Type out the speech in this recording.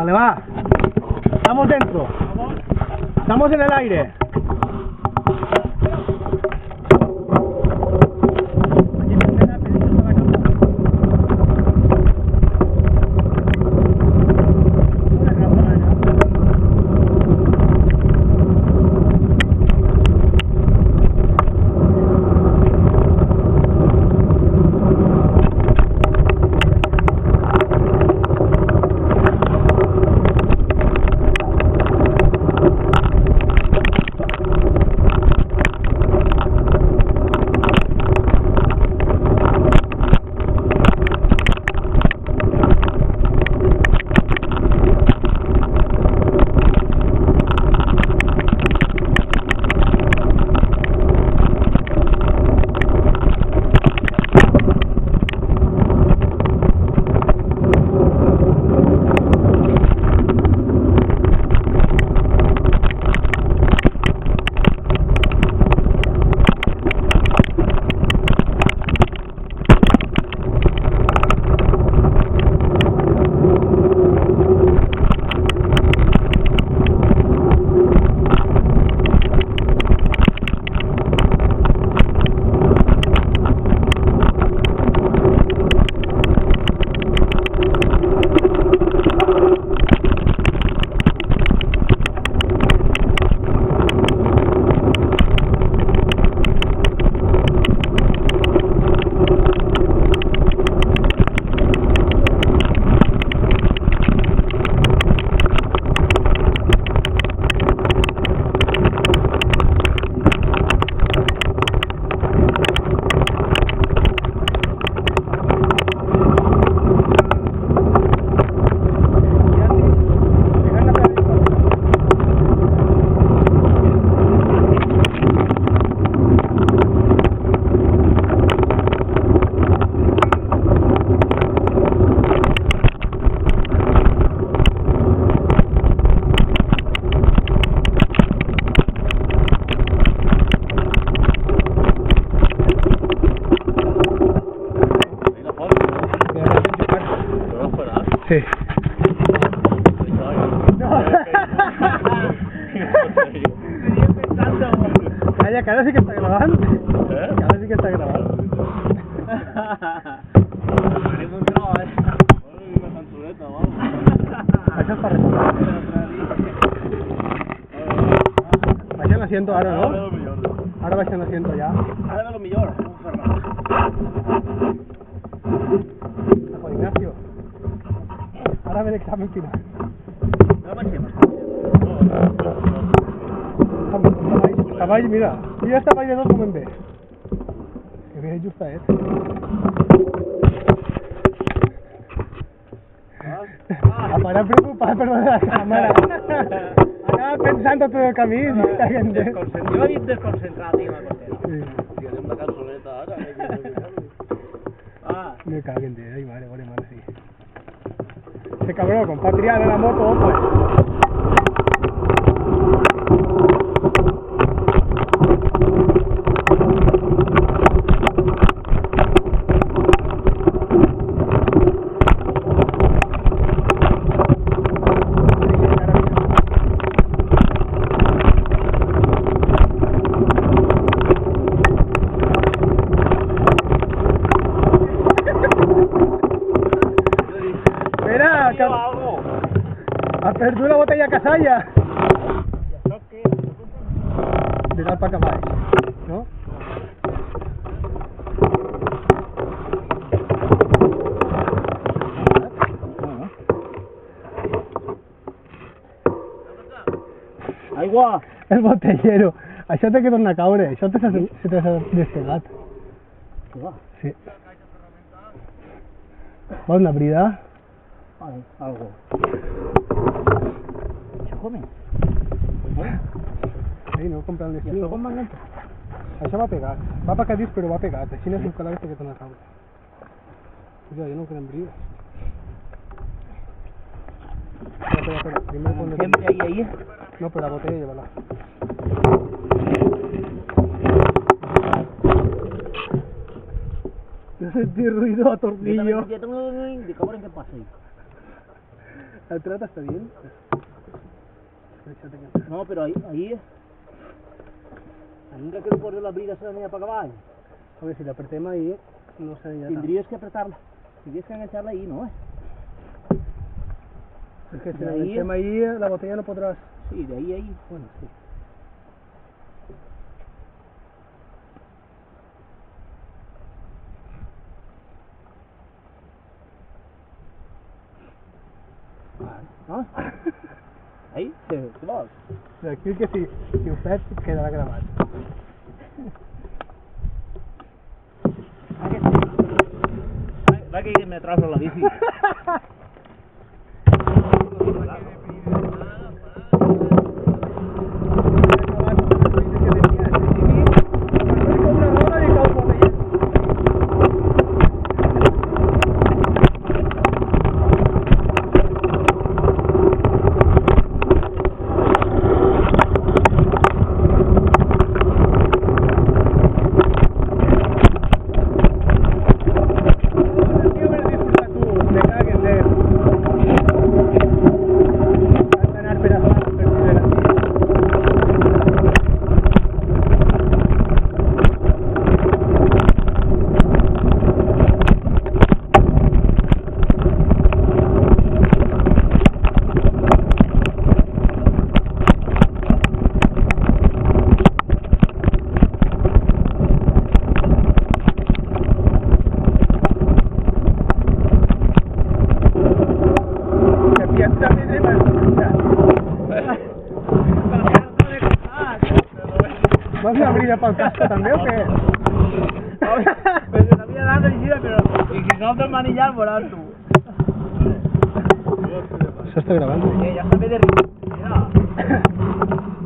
Vale, va. Estamos dentro. Estamos en el aire. Sí. Calla, que ahora sí que está grabando. Que ahora sí que está grabando. Això és per res. Baixa l'asiento ara, no? Ara baixa l'asiento ja. Ara de lo millor. Juan Ignacio. Ara ve l'examen final. No baixem. Està baix, mira. Mira està baix de tot com en ve. Que ve justet. Para preocupat per la càmera. Anava pensant tot el camí. Jo he dit desconcentrat, tinc la costera. Si hacem la cançoneta ara. Me caguen de ay madre, sí. Ese cabrón con Patrián en la moto, pues. Ha perdut la botella Casalla. De dalt per cavall, no? Aigua! El botellero. Això té que tornar a caure. Això se t'ha despegat. Sí. Vols una brida? Vale, algo. Això com és? Sí, no compren l'estiu. I això com m'enganxa? Això va pegat. Va pecadís però va pegat. Així n'és un cadàver que torna a caure. Ja, jo no crem brides. Espera. Primer ponle... Siempre ahí. No, pero la botella llévala. Yo sentí ruido a tornillo. Yo tengo que cabrón que pase. El trat està bien? No, pero ahí nunca que no pones la brida se la niña para cavall. Hombre, si la apretem ahí, no sería tan... Tendrías que apretarla. Tendrías que engancharla ahí, ¿no? Es que si de la ahí- metemos ahí, la botella no podrás... Sí, de ahí a ahí. Bueno, sí. ¿No? Ahí, ¿qué vas? Aquí que si ho fes, quedarà gravat. Va que me atraso la bici. Vas una brilla pel casco també o què? Pues se la había dado y pero... Y si no te manillar, volar tú. Això està gravant? Ya se ve de... Mira.